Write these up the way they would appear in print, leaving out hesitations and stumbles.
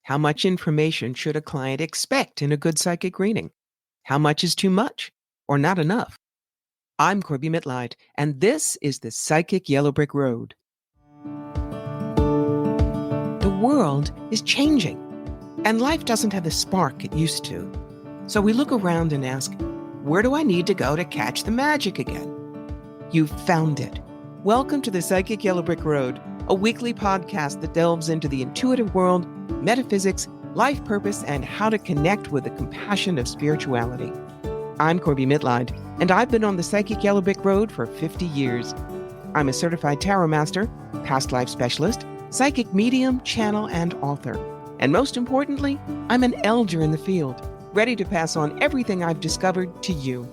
How much information should a client expect in a good psychic reading? How much is too much or not enough? I'm Corbie Mitleid, and this is the Psychic Yellow Brick Road. The world is changing, and life doesn't have the spark it used to. So we look around and ask, where do I need to go to catch the magic again? You've found it. Welcome to the Psychic Yellow Brick Road, a weekly podcast that delves into the intuitive world, metaphysics, life purpose, and how to connect with the compassion of spirituality. I'm Corbie Mitleid, and I've been on the Psychic Yellow Brick Road for 50 years. I'm a certified tarot master, past life specialist, psychic medium, channel, and author. And most importantly, I'm an elder in the field, ready to pass on everything I've discovered to you.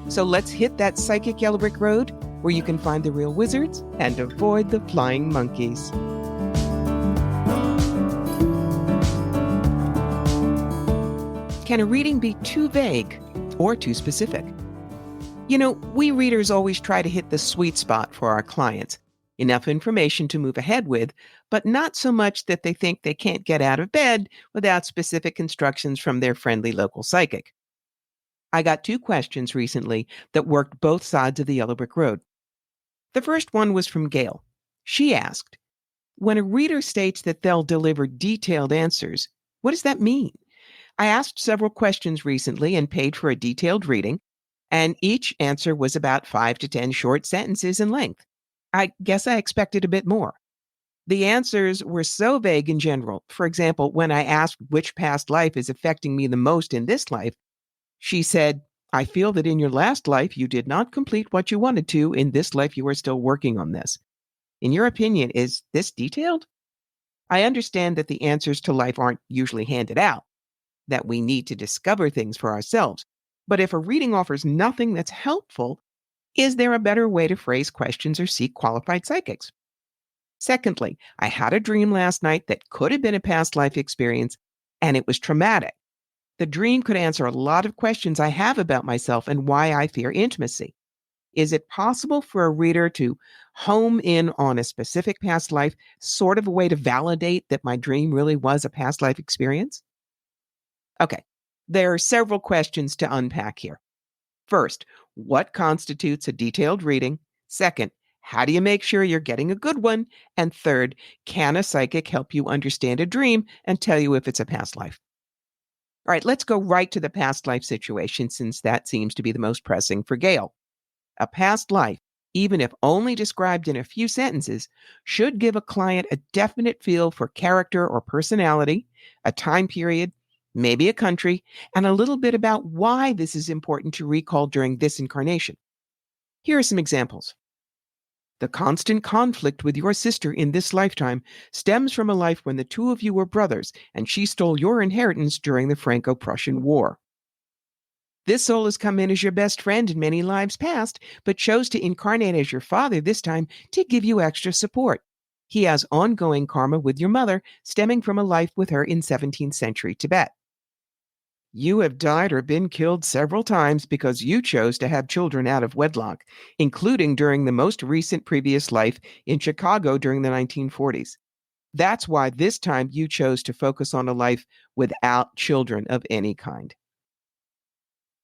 So let's hit that Psychic Yellow Brick Road where you can find the real wizards and avoid the flying monkeys. Can a reading be too vague or too specific? You know, we readers always try to hit the sweet spot for our clients. Enough information to move ahead with, but not so much that they think they can't get out of bed without specific instructions from their friendly local psychic. I got 2 questions recently that worked both sides of the Yellow Brick Road. The first one was from Gail. She asked, when a reader states that they'll deliver detailed answers, what does that mean? I asked several questions recently and paid for a detailed reading, and each answer was about 5 to 10 short sentences in length. I guess I expected a bit more. The answers were so vague in general. For example, when I asked which past life is affecting me the most in this life, she said, I feel that in your last life you did not complete what you wanted to. In this life you are still working on this. In your opinion, is this detailed? I understand that the answers to life aren't usually handed out, that we need to discover things for ourselves. But if a reading offers nothing that's helpful, is there a better way to phrase questions or seek qualified psychics? Secondly, I had a dream last night that could have been a past life experience, and it was traumatic. The dream could answer a lot of questions I have about myself and why I fear intimacy. Is it possible for a reader to home in on a specific past life, sort of a way to validate that my dream really was a past life experience? Okay, there are several questions to unpack here. First, what constitutes a detailed reading? Second, how do you make sure you're getting a good one? And third, can a psychic help you understand a dream and tell you if it's a past life? All right, let's go right to the past life situation, since that seems to be the most pressing for Gail. A past life, even if only described in a few sentences, should give a client a definite feel for character or personality, a time period, maybe a country, and a little bit about why this is important to recall during this incarnation. Here are some examples. The constant conflict with your sister in this lifetime stems from a life when the two of you were brothers and she stole your inheritance during the Franco-Prussian War. This soul has come in as your best friend in many lives past, but chose to incarnate as your father this time to give you extra support. He has ongoing karma with your mother, stemming from a life with her in 17th century Tibet. You have died or been killed several times because you chose to have children out of wedlock, including during the most recent previous life in Chicago during the 1940s. That's why this time you chose to focus on a life without children of any kind.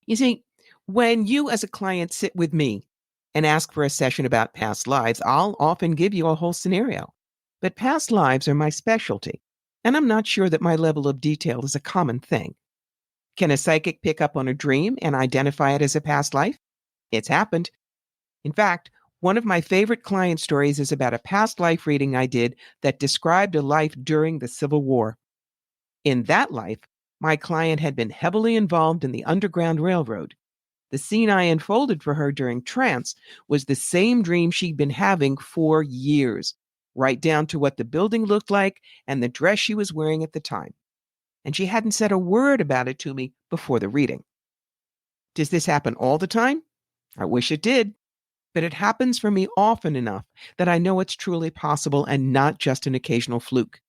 You see, when you as a client sit with me and ask for a session about past lives, I'll often give you a whole scenario. But past lives are my specialty, and I'm not sure that my level of detail is a common thing. Can a psychic pick up on a dream and identify it as a past life? It's happened. In fact, one of my favorite client stories is about a past life reading I did that described a life during the Civil War. In that life, my client had been heavily involved in the Underground Railroad. The scene I unfolded for her during trance was the same dream she'd been having for years, right down to what the building looked like and the dress she was wearing at the time. And she hadn't said a word about it to me before the reading. Does this happen all the time? I wish it did, but it happens for me often enough that I know it's truly possible and not just an occasional fluke.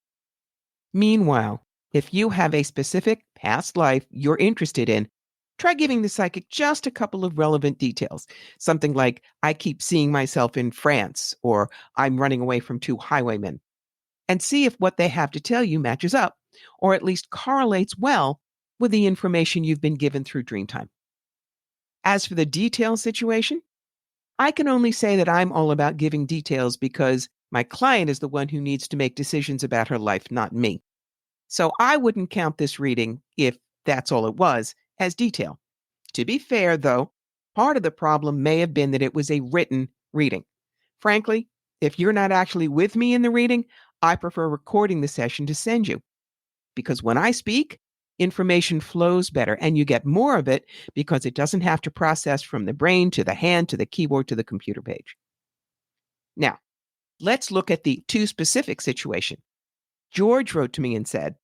Meanwhile, if you have a specific past life you're interested in, try giving the psychic just a couple of relevant details. Something like, I keep seeing myself in France, or I'm running away from 2 highwaymen. And see if what they have to tell you matches up or at least correlates well with the information you've been given through Dreamtime. As for the details situation, I can only say that I'm all about giving details because my client is the one who needs to make decisions about her life, not me. So I wouldn't count this reading, if that's all it was, as detail. To be fair, though, part of the problem may have been that it was a written reading. Frankly, if you're not actually with me in the reading, I prefer recording the session to send you. Because when I speak, information flows better and you get more of it because it doesn't have to process from the brain to the hand to the keyboard to the computer page. Now, let's look at the too specific situation. George wrote to me and said,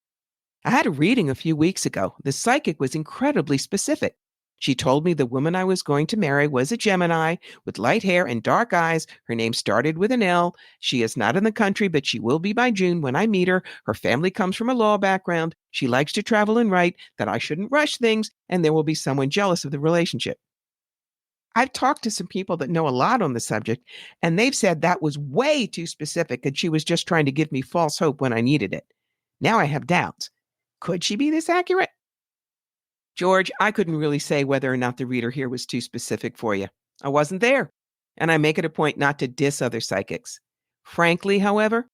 I had a reading a few weeks ago. The psychic was incredibly specific. She told me the woman I was going to marry was a Gemini with light hair and dark eyes. Her name started with an L. She is not in the country, but she will be by June when I meet her. Her family comes from a law background. She likes to travel and write, that I shouldn't rush things, and there will be someone jealous of the relationship. I've talked to some people that know a lot on the subject, and they've said that was way too specific and she was just trying to give me false hope when I needed it. Now I have doubts. Could she be this accurate? George, I couldn't really say whether or not the reader here was too specific for you. I wasn't there, and I make it a point not to diss other psychics. Frankly, however,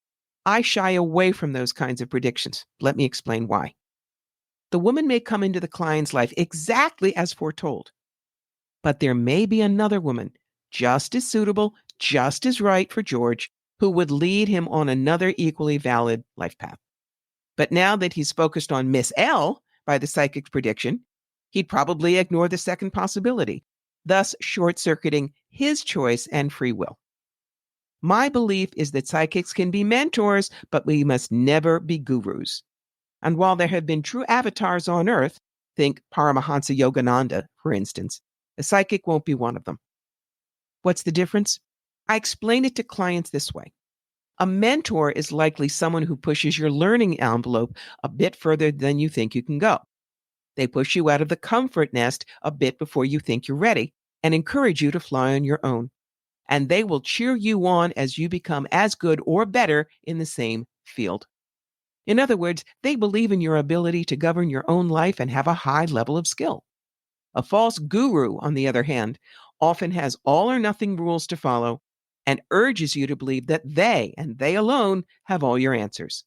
I shy away from those kinds of predictions. Let me explain why. The woman may come into the client's life exactly as foretold, but there may be another woman just as suitable, just as right for George, who would lead him on another equally valid life path. But now that he's focused on Miss L by the psychic's prediction, he'd probably ignore the second possibility, thus short-circuiting his choice and free will. My belief is that psychics can be mentors, but we must never be gurus. And while there have been true avatars on Earth, think Paramahansa Yogananda, for instance, a psychic won't be one of them. What's the difference? I explain it to clients this way. A mentor is likely someone who pushes your learning envelope a bit further than you think you can go. They push you out of the comfort nest a bit before you think you're ready and encourage you to fly on your own. And they will cheer you on as you become as good or better in the same field. In other words, they believe in your ability to govern your own life and have a high level of skill. A false guru, on the other hand, often has all or nothing rules to follow and urges you to believe that they, and they alone, have all your answers.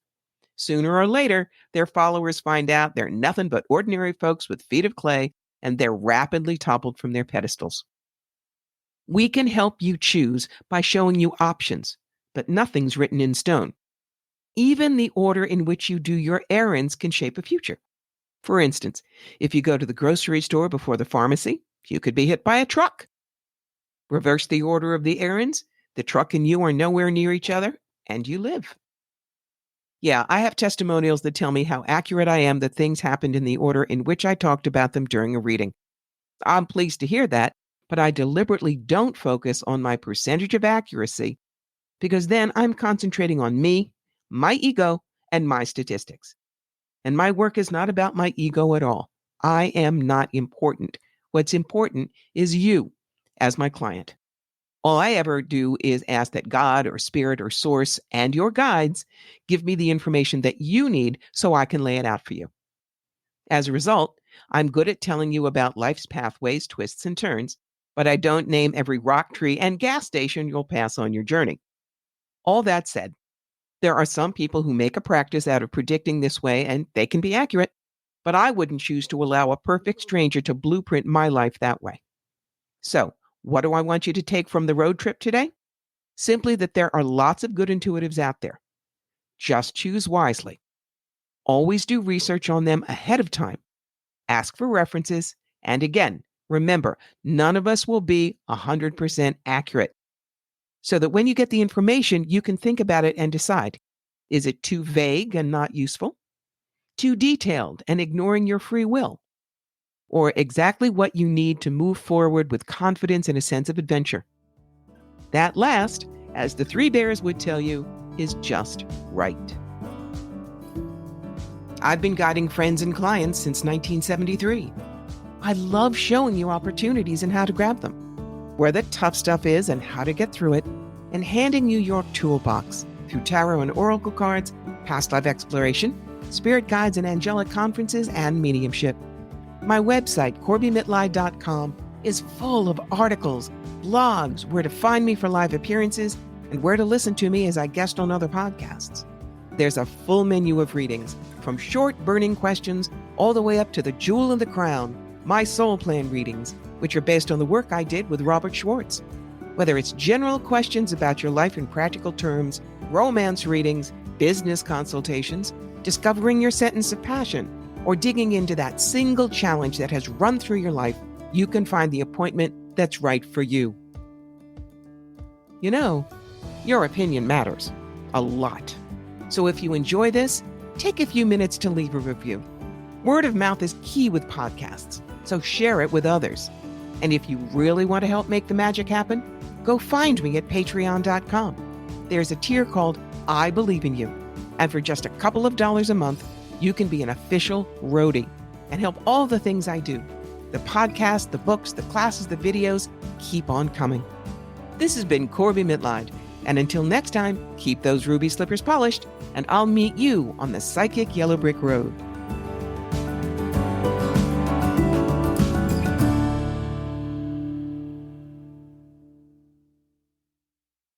Sooner or later, their followers find out they're nothing but ordinary folks with feet of clay, and they're rapidly toppled from their pedestals. We can help you choose by showing you options, but nothing's written in stone. Even the order in which you do your errands can shape a future. For instance, if you go to the grocery store before the pharmacy, you could be hit by a truck. Reverse the order of the errands, the truck and you are nowhere near each other, and you live. Yeah, I have testimonials that tell me how accurate I am that things happened in the order in which I talked about them during a reading. I'm pleased to hear that, but I deliberately don't focus on my percentage of accuracy because then I'm concentrating on me, my ego, and my statistics. And my work is not about my ego at all. I am not important. What's important is you as my client. All I ever do is ask that God or Spirit or Source and your guides give me the information that you need so I can lay it out for you. As a result, I'm good at telling you about life's pathways, twists, and turns, but I don't name every rock, tree, and gas station you'll pass on your journey. All that said, there are some people who make a practice out of predicting this way, and they can be accurate, but I wouldn't choose to allow a perfect stranger to blueprint my life that way. So, what do I want you to take from the road trip today? Simply that there are lots of good intuitives out there. Just choose wisely. Always do research on them ahead of time. Ask for references. And again, remember, none of us will be 100% accurate. So that when you get the information, you can think about it and decide, is it too vague and not useful? Too detailed and ignoring your free will? Or exactly what you need to move forward with confidence and a sense of adventure? That last, as the Three Bears would tell you, is just right. I've been guiding friends and clients since 1973. I love showing you opportunities and how to grab them, where the tough stuff is and how to get through it, and handing you your toolbox through tarot and oracle cards, past life exploration, spirit guides and angelic conferences, and mediumship. My website, CorbieMitleid.com, is full of articles, blogs, where to find me for live appearances, and where to listen to me as I guest on other podcasts. There's a full menu of readings, from short burning questions all the way up to the jewel in the crown, my soul plan readings, which are based on the work I did with Robert Schwartz. Whether it's general questions about your life in practical terms, romance readings, business consultations, discovering your sentence of passion, or digging into that single challenge that has run through your life, you can find the appointment that's right for you. You know, your opinion matters a lot. So if you enjoy this, take a few minutes to leave a review. Word of mouth is key with podcasts, so share it with others. And if you really want to help make the magic happen, go find me at patreon.com. There's a tier called I Believe in You. And for just a couple of dollars a month, you can be an official roadie and help all the things I do. The podcast, the books, the classes, the videos, keep on coming. This has been Corbie Mitleid. And until next time, keep those ruby slippers polished, and I'll meet you on the psychic yellow brick road.